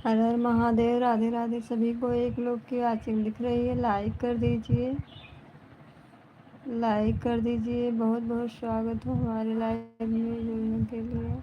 हर हर महादेव। राधे राधे। सभी को एक लोग की वाचिंग दिख रही है, लाइक कर दीजिए, लाइक कर दीजिए। बहुत बहुत स्वागत हो हमारे लाइव में जुड़ने के लिए।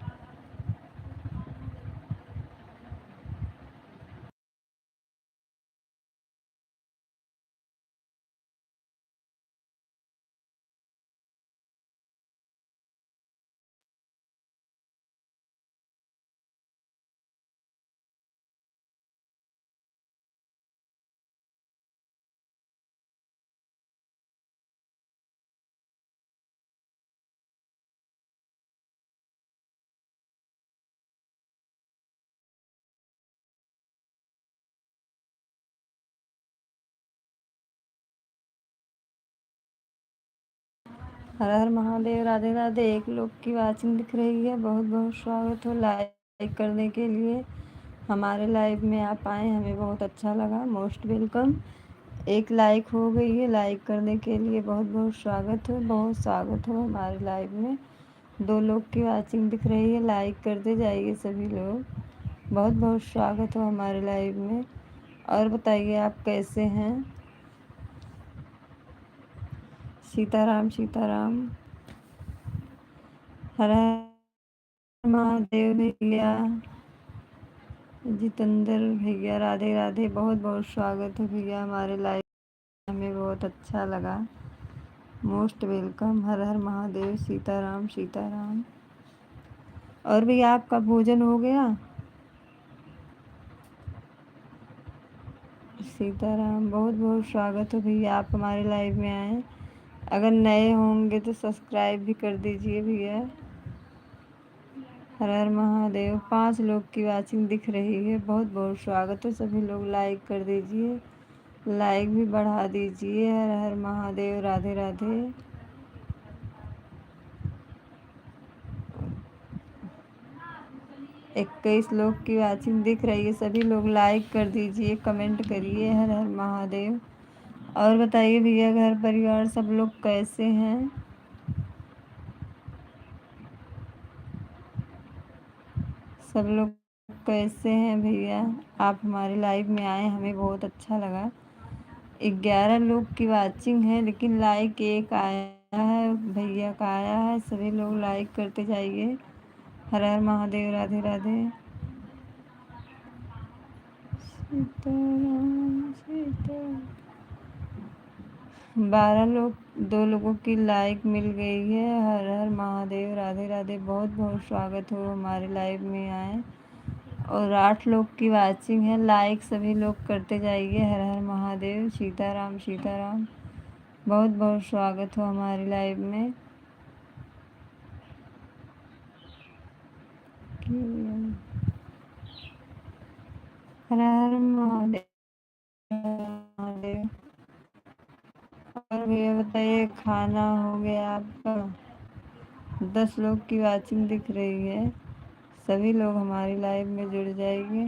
हर हर महादेव। राधे राधे। एक लोग की वाचिंग दिख रही है, बहुत बहुत स्वागत हो लाइक करने के लिए। हमारे लाइव में आप आए, हमें बहुत अच्छा लगा, मोस्ट वेलकम। एक लाइक हो गई है, लाइक करने के लिए बहुत बहुत स्वागत हो, बहुत स्वागत हो हमारे लाइव में। 2 लोग की वाचिंग दिख रही है, लाइक करते जाइए सभी लोग। बहुत बहुत स्वागत हो हमारे लाइव में। और बताइए आप कैसे हैं? सीताराम सीताराम। हर हर महादेव भैया, जितेंद्र भैया, राधे राधे। बहुत बहुत स्वागत है भैया हमारे लाइव, हमें बहुत अच्छा लगा, मोस्ट वेलकम। हर हर महादेव। सीताराम सीताराम। और भैया आपका भोजन हो गया? सीताराम। बहुत बहुत स्वागत है भैया, आप हमारे लाइव में आए। अगर नए होंगे तो सब्सक्राइब भी कर दीजिए भैया। हर हर महादेव। 5 लोग की वाचिंग दिख रही है, बहुत बहुत स्वागत है। सभी लोग लाइक कर दीजिए, लाइक भी बढ़ा दीजिए। हर हर महादेव। राधे राधे। 21 लोग की वाचिंग दिख रही है, सभी लोग लाइक कर दीजिए, कमेंट करिए। हर हर महादेव। और बताइए भैया, घर परिवार सब लोग कैसे हैं? सब लोग कैसे हैं भैया? आप हमारे लाइव में आए, हमें बहुत अच्छा लगा। 11 लोग की वाचिंग है, लेकिन लाइक एक आया है, भैया का आया है। सभी लोग लाइक करते जाइए। हर हर महादेव। राधे राधे। सीताराम सीताराम। 12 लोग, 2 लोगों की लाइक मिल गई है। हर हर महादेव। राधे राधे। बहुत बहुत स्वागत हो हमारे लाइव में आए। और 8 लोग की वाचिंग है, लाइक सभी लोग करते जाइए। हर हर महादेव। सीताराम सीताराम। बहुत बहुत स्वागत हो हमारी लाइव में। हर हर महादेव। महादेव। और भैया बताइए, खाना हो गया आपका? 10 लोग की वाचिंग दिख रही है, सभी लोग हमारी लाइव में जुड़ जाएंगे।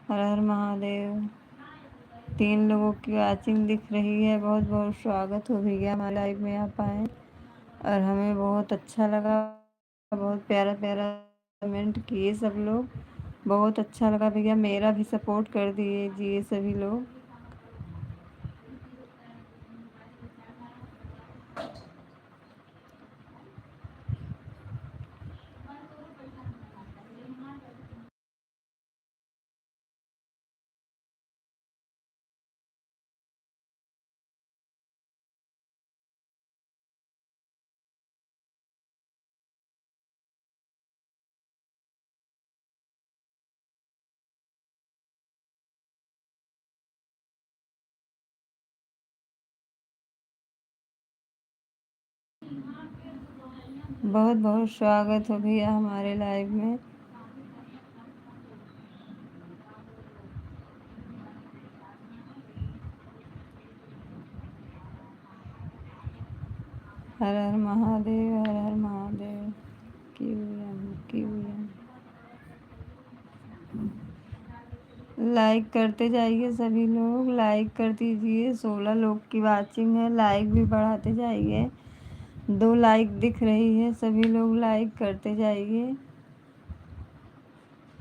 हर हर महादेव। 3 लोगों की वाचिंग दिख रही है, बहुत बहुत स्वागत हो भैया हमारे लाइव में आप आए। और हमें बहुत अच्छा लगा, बहुत प्यारा प्यारा कमेंट किए सब लोग, बहुत अच्छा लगा भैया। मेरा भी सपोर्ट कर दीजिए सभी लोग। बहुत बहुत स्वागत हो भैया हमारे लाइव में। हर हर महादेव। हर हर महादेव। क्यों क्यों लाइक करते जाइए, सभी लोग लाइक कर दीजिए। 16 लोग की वाचिंग है, लाइक भी बढ़ाते जाइए। 2 लाइक दिख रही है, सभी लोग लाइक करते जाइए।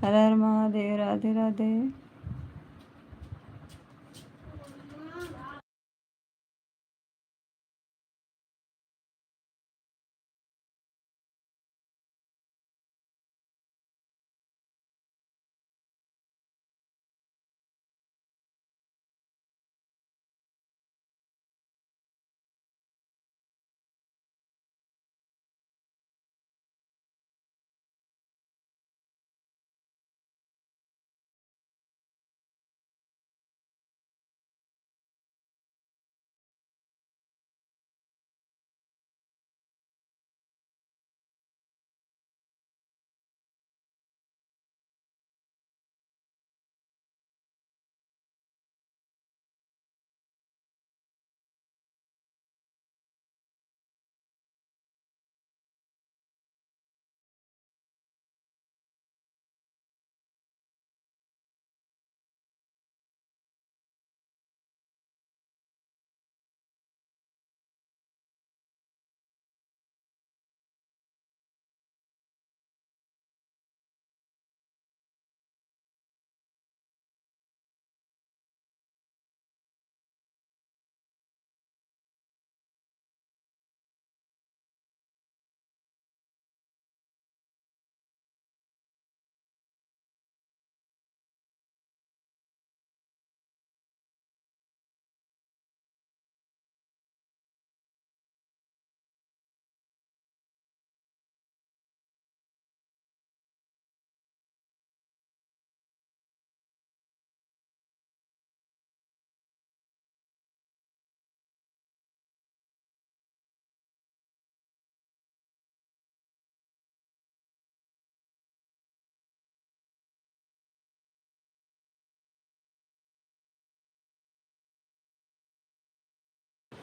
हर हर महादेव, राधे राधे।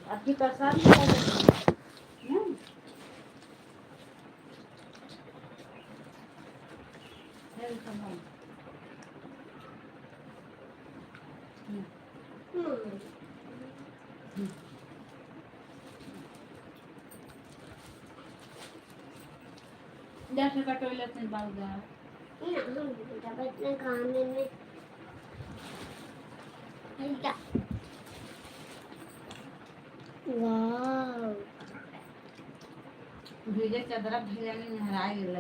आपकी प्रसाद में जैसे का टॉयलेट में बाल गया खाने में वाह भेजे चदरा भेजा नहीं हरा गेल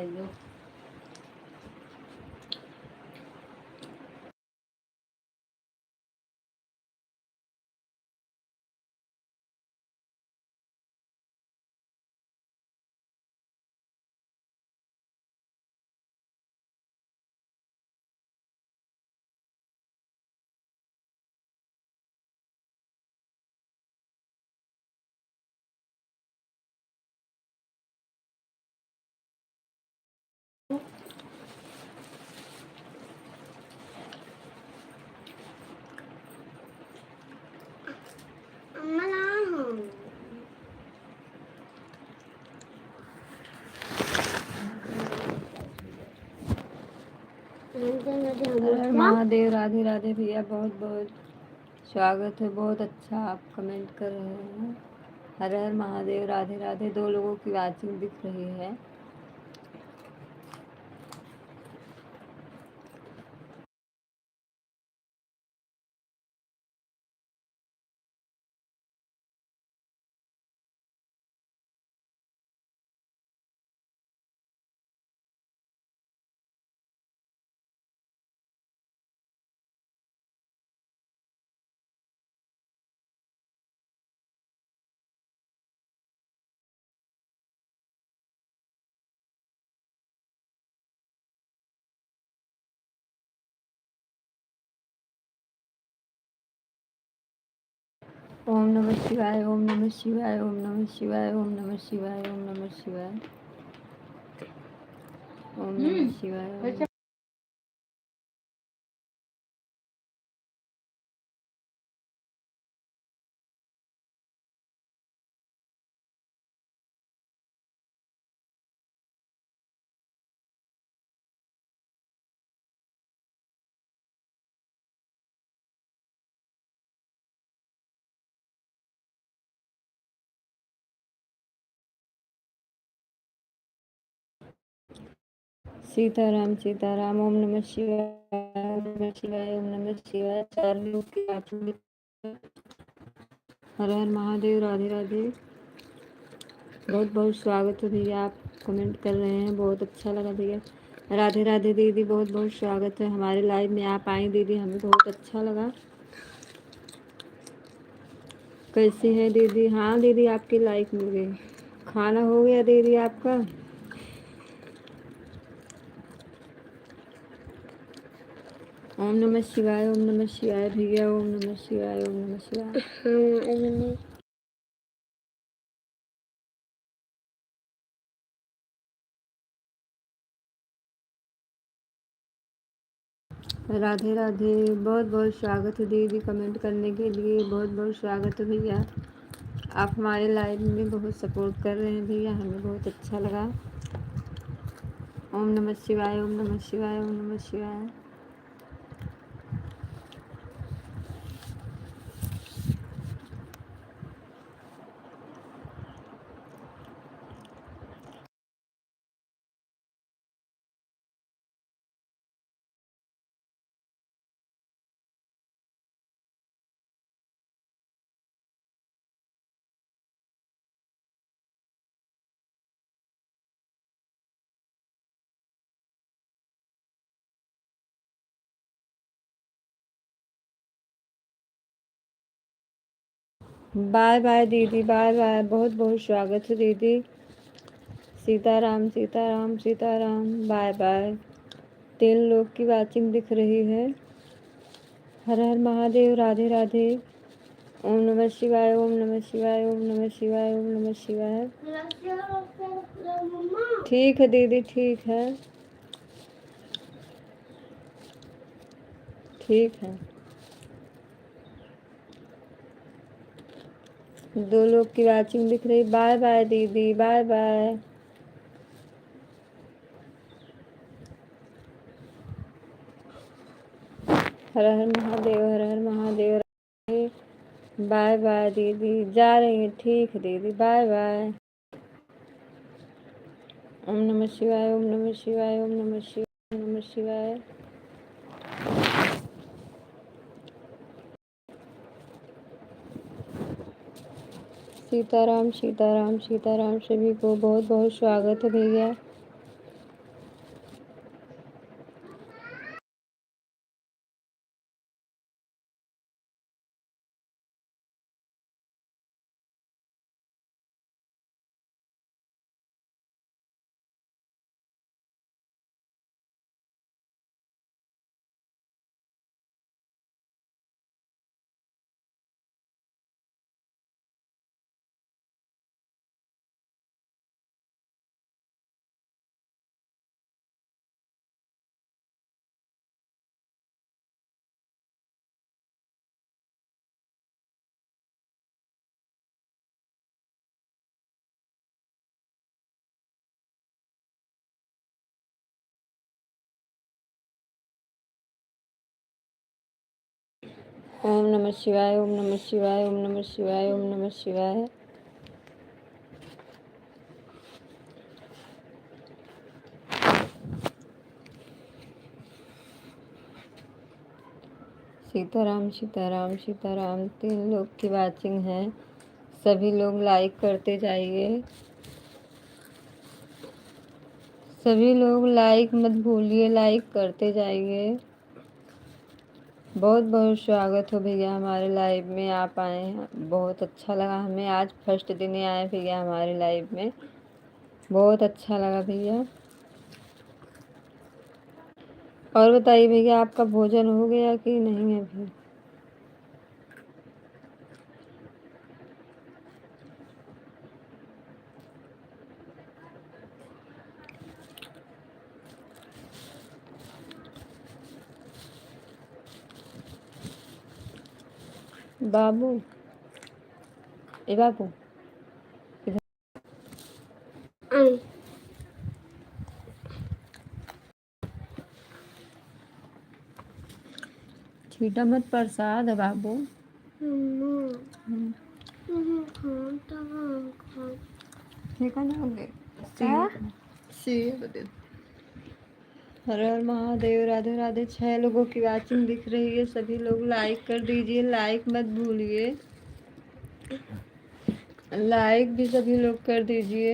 हर हर महादेव, राधे राधे। भैया बहुत बहुत स्वागत है, बहुत अच्छा आप कमेंट कर रहे हैं। हर हर महादेव, राधे राधे। 2 लोगों की वाचिंग दिख रही है। ओम नमः शिवाय, ओम नमः शिवाय, ओम नमः शिवाय, ओम नमः शिवाय, ओम नमः शिवाय, ओम नमः शिवाय। सीताराम सीताराम। ओम नमः शिवाय, ओम नमः शिवाय, ओम नमः शिवाय। 4 लोग की आत्मा। हर हर महादेव, राधे राधे। बहुत बहुत स्वागत है भैया, आप कमेंट कर रहे हैं, बहुत अच्छा लगा भैया। राधे राधे दीदी, बहुत बहुत स्वागत है हमारे लाइव में, आप आई दीदी, हमें बहुत अच्छा लगा। कैसी हैं दीदी? हाँ दीदी, आपकी लाइक मिल गई। खाना हो गया दीदी आपका? ओम नमः शिवाय, ओम नमः शिवाय भैया, ओम नमः शिवाय, ओम नमः शिवाय। राधे राधे, बहुत बहुत स्वागत है दीदी, कमेंट करने के लिए बहुत बहुत स्वागत है भैया। आप हमारे लाइव में बहुत सपोर्ट कर रहे हैं भैया, हमें बहुत अच्छा लगा। ओम नमः शिवाय, ओम नमः शिवाय, ओम नमः शिवाय। बाय बाय दीदी, बाय बाय, बहुत बहुत स्वागत है दीदी। Sitaram Sitaram Sitaram, bye bye. 3 लोग की वाचिंग दिख रही है। हर हर महादेव, राधे राधे। ओम नमः शिवाय, ओम नमः शिवाय, ओम नमः शिवाय, ओम नमः शिवाय। ठीक है दीदी, ठीक है, ठीक है। 2 लोग की वाचिंग दिख रही। बाय बाय दीदी, बाय बाय। हर हर महादेव, हर हर महादेव। बाय बाय दीदी, जा रही है, ठीक है दीदी, बाय बाय। ओम नमः शिवाय, ओम नमः शिवाय, ओम नमः शिवाय, ओम नमः शिवाय। सीताराम सीताराम सीताराम, सभी को बहुत बहुत स्वागत है भैया। ओम नमः शिवाय, ओम नमः शिवाय, ओम नमः शिवाय, ओम नमः शिवाय। सीताराम सीताराम सीताराम, 3 लोग की वाचिंग है, सभी लोग लाइक करते जाइए, सभी लोग लाइक मत भूलिए, लाइक करते जाइए। बहुत बहुत स्वागत हो भैया हमारे लाइव में, आप आए हैं, बहुत अच्छा लगा हमें। आज फर्स्ट दिन ही आए भैया हमारे लाइव में, बहुत अच्छा लगा भैया। और बताइए भैया, आपका भोजन हो गया कि नहीं अभी? बाबू, ए बाबू, छीटा मत, प्रसाद है बाबू। ठीक है ना, सेब दे। हर हर महादेव। राधे राधे। 6 लोगों की वाचिंग दिख रही है, सभी लोग लाइक कर दीजिए, लाइक मत भूलिए, लाइक भी सभी लोग कर दीजिए।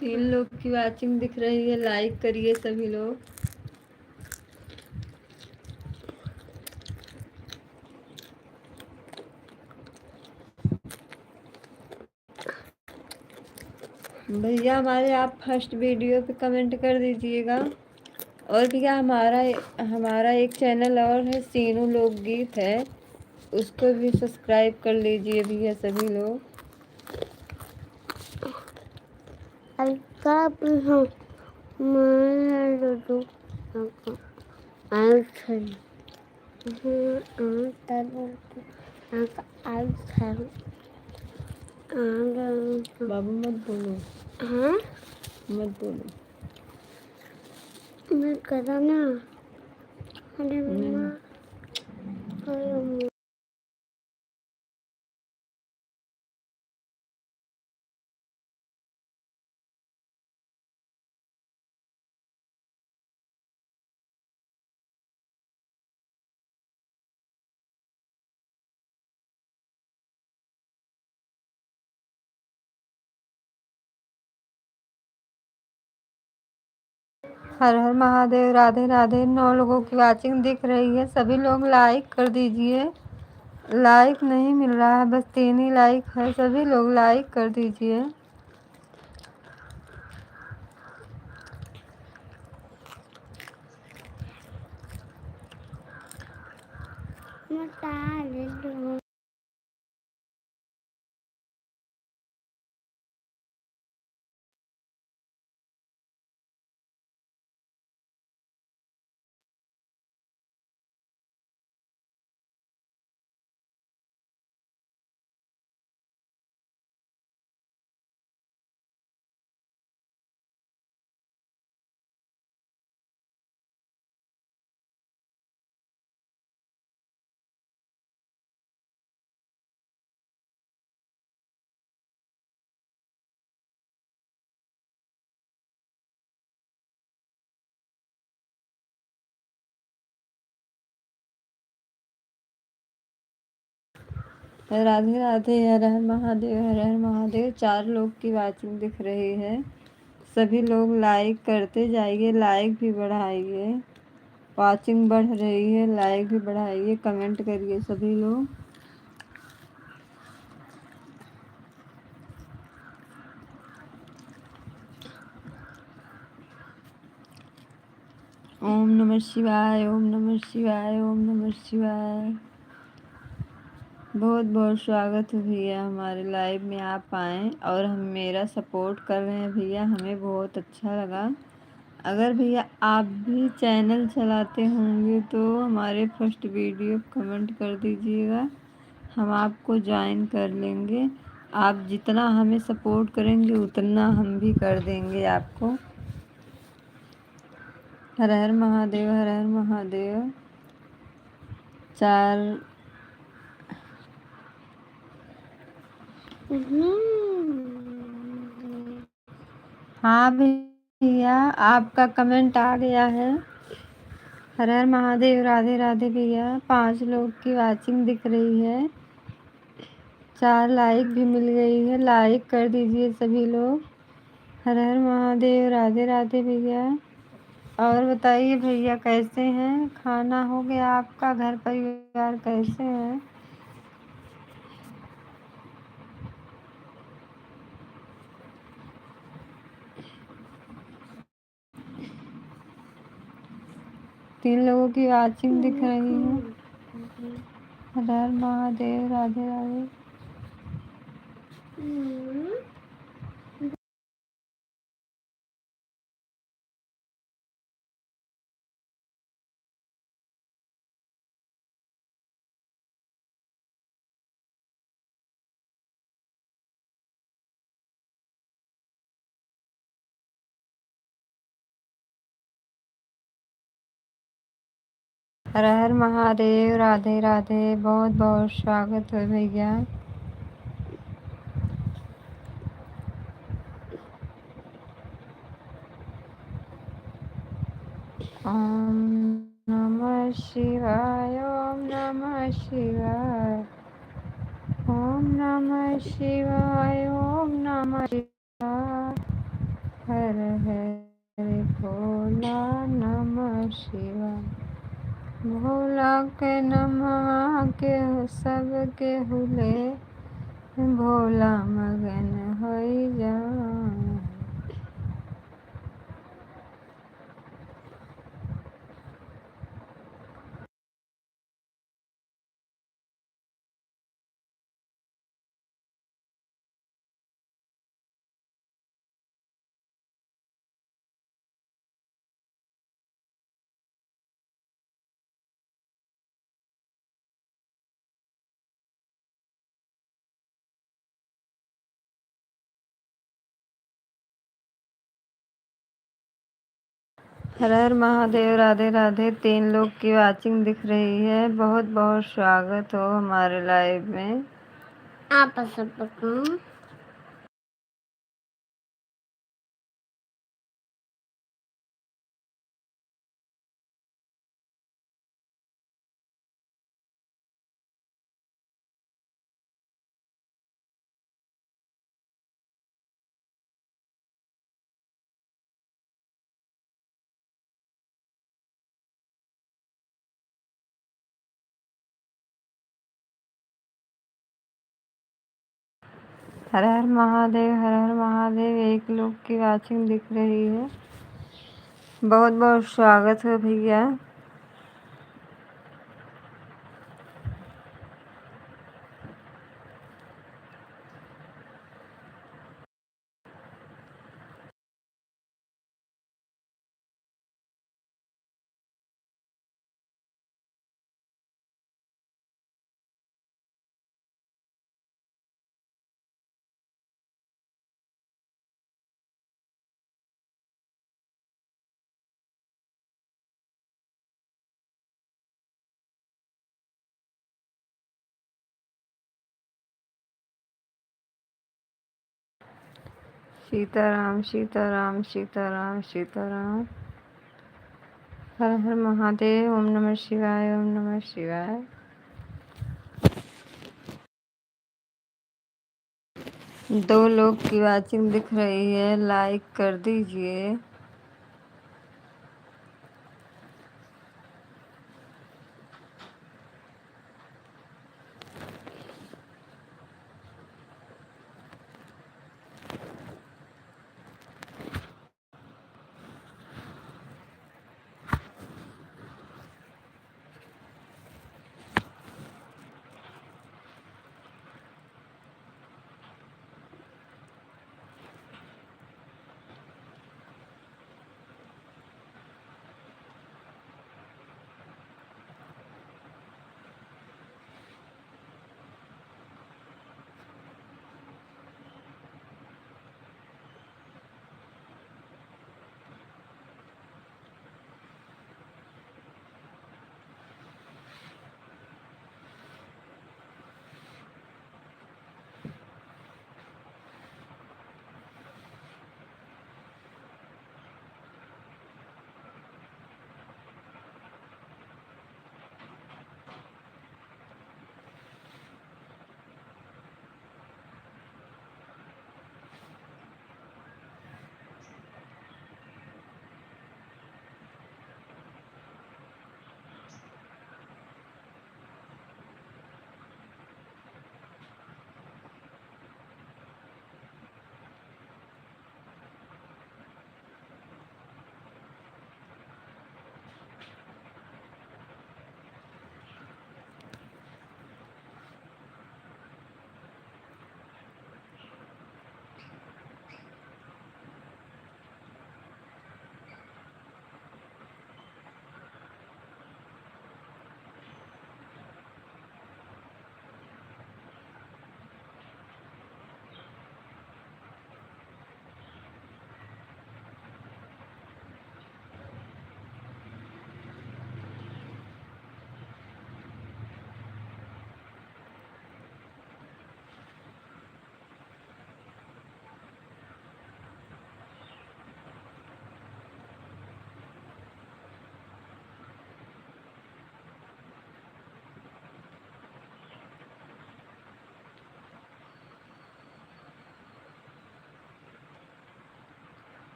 3 लोग की वाचिंग दिख रही है, लाइक करिए सभी लोग। भैया हमारे आप फर्स्ट वीडियो पे कमेंट कर दीजिएगा। और भैया हमारा एक चैनल और है, सीनू लोकगीत है, उसको भी सब्सक्राइब कर लीजिए भैया सभी लोग। बाबू मत बोलो, मत बोलो। मत करो ना। अरे मम्मा। हर हर महादेव। राधे राधे। 9 लोगों की वाचिंग दिख रही है, सभी लोग लाइक कर दीजिए। लाइक नहीं मिल रहा है, बस 3 ही लाइक है, सभी लोग लाइक कर दीजिए। राधे राधे। हर हर महादेव, हर हर महादेव। 4 लोग की वाचिंग दिख रही है, सभी लोग लाइक करते जाइए, लाइक भी बढ़ाइए। वाचिंग बढ़ रही है, लाइक भी बढ़ाइए, कमेंट करिए सभी लोग। ओम नमः शिवाय, ओम नमः शिवाय, ओम नमः शिवाय। बहुत बहुत स्वागत है भैया, हमारे लाइव में आप आए और हम मेरा सपोर्ट कर रहे हैं भैया, हमें बहुत अच्छा लगा। अगर भैया आप भी चैनल चलाते होंगे तो हमारे फर्स्ट वीडियो कमेंट कर दीजिएगा, हम आपको ज्वाइन कर लेंगे। आप जितना हमें सपोर्ट करेंगे उतना हम भी कर देंगे आपको। हर हर महादेव, हर हर महादेव। 4 हाँ भैया, आपका कमेंट आ गया है। हर हर महादेव। राधे राधे भैया। 5 लोग की वाचिंग दिख रही है, 4 लाइक भी मिल गई है, लाइक कर दीजिए सभी लोग। हर हर महादेव। राधे राधे भैया। और बताइए भैया कैसे हैं, खाना हो गया आपका, घर परिवार कैसे हैं? तीन लोगों की वाचिंग दिख रही है। हर हर महादेव। राधे राधे। हर हर महादेव। राधे राधे। बहुत बहुत स्वागत है भैया। ओम नमः शिवाय, ओम नमः शिवाय, ओम नमः शिवाय, ओम नमः शिवाय। हर हर भोला नमः शिवाय। भोला के नमः के सब के हुले, भोला मगन होई जा। हर हर महादेव, राधे राधे। 3 लोग की वाचिंग दिख रही है। बहुत बहुत स्वागत हो हमारे लाइव में। आप सबको हर हर महादेव, हर हर महादेव। 1 लोग की वाचिंग दिख रही है। बहुत बहुत स्वागत है भैया। सीताराम सीताराम सीताराम सीताराम। हर हर महादेव। ओम नमः शिवाय, ओम नमः शिवाय। 2 लोग की वाचिंग दिख रही है। लाइक कर दीजिए।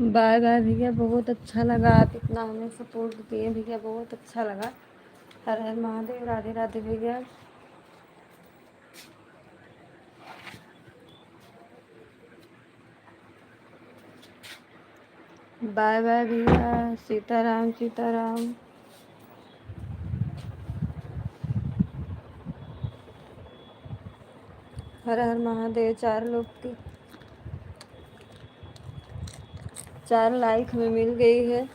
बाय बाय भैया, बहुत अच्छा लगा आप इतना हमें सपोर्ट दिए भैया, बहुत अच्छा लगा। हर हर महादेव, राधे राधे भैया। बाय बाय भैया, सीताराम सीताराम। हर हर महादेव। 4 लाइक हमें मिल गई है,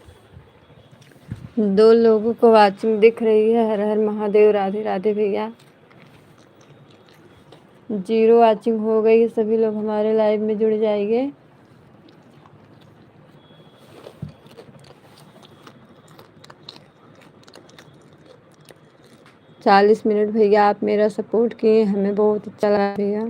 2 लोगों को वाचिंग दिख रही है। हर हर महादेव, राधे राधे भैया। 0 वाचिंग हो गई है, सभी लोग हमारे लाइव में जुड़ जाइए। 40 मिनट भैया आप मेरा सपोर्ट किए, हमें बहुत अच्छा लगा भैया।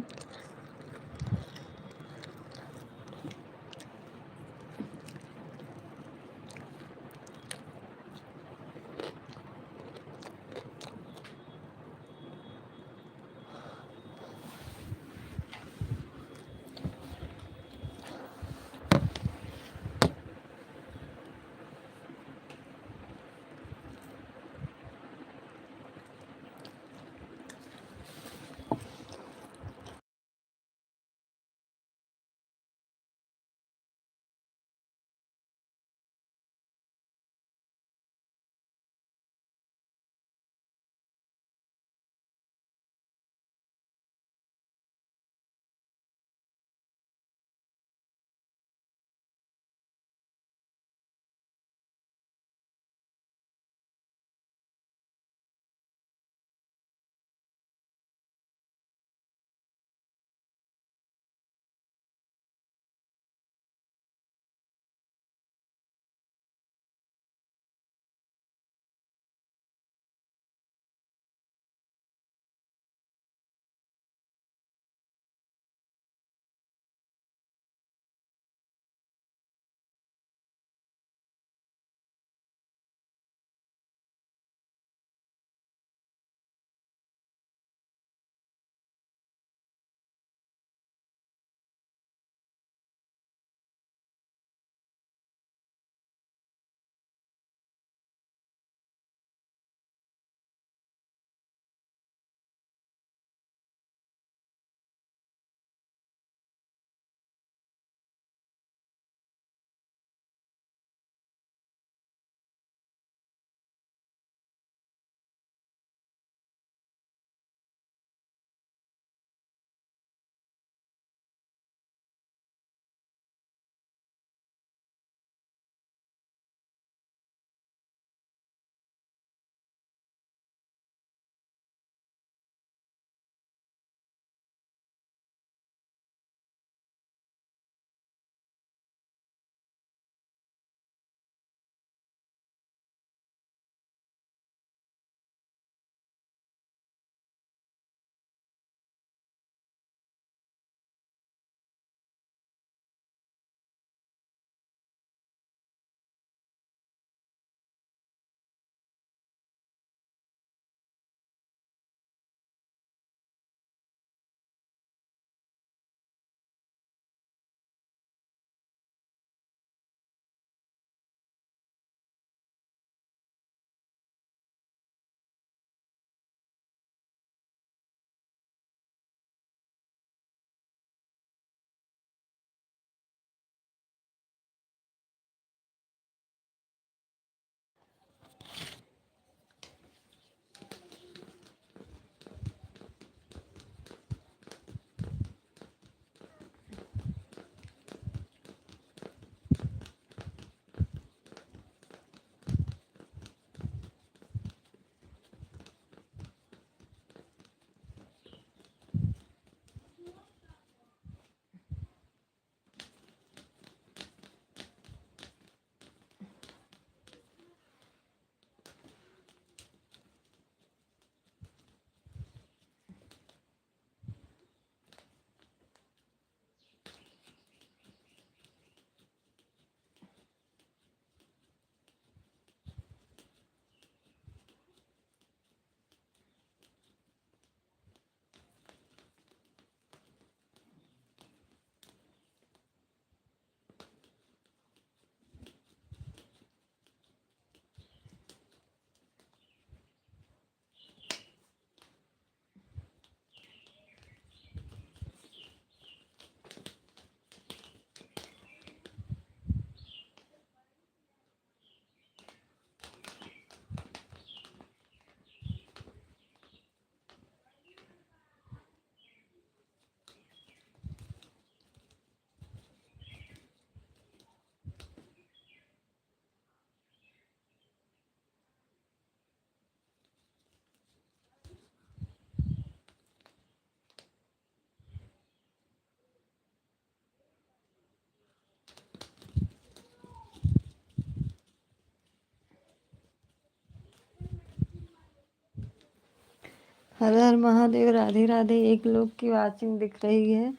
हर हर महादेव, राधे राधे। एक लोग की वाचिंग दिख रही है,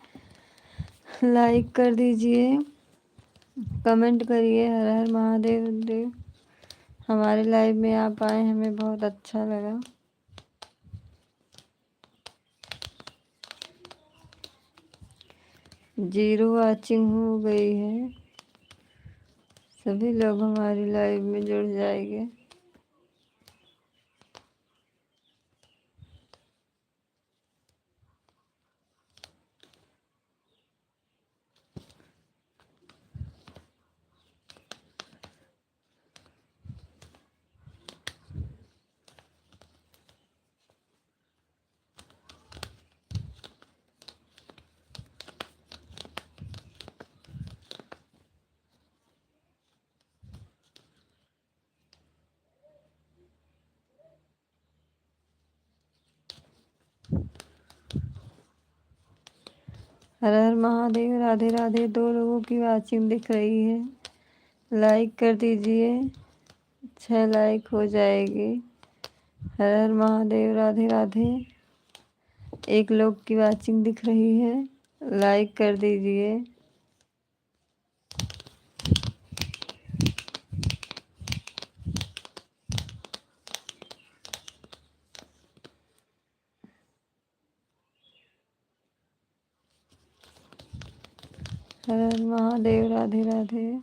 लाइक कर दीजिए, कमेंट करिए। हर हर महादेव देव। हमारे लाइव में आप आए, हमें बहुत अच्छा लगा। जीरो वाचिंग हो गई है, सभी लोग हमारी लाइव में जुड़ जाएंगे। हर हर महादेव, राधे राधे। 2 लोगों की वाचिंग दिख रही है, लाइक कर दीजिए, 6 लाइक हो जाएगी। हर हर महादेव, राधे राधे। एक लोग की वाचिंग दिख रही है, लाइक कर दीजिए। हर हर महादेव, राधे राधे।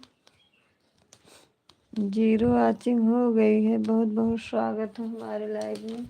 जीरो वाचिंग हो गई है, बहुत बहुत स्वागत है हमारे लाइव में।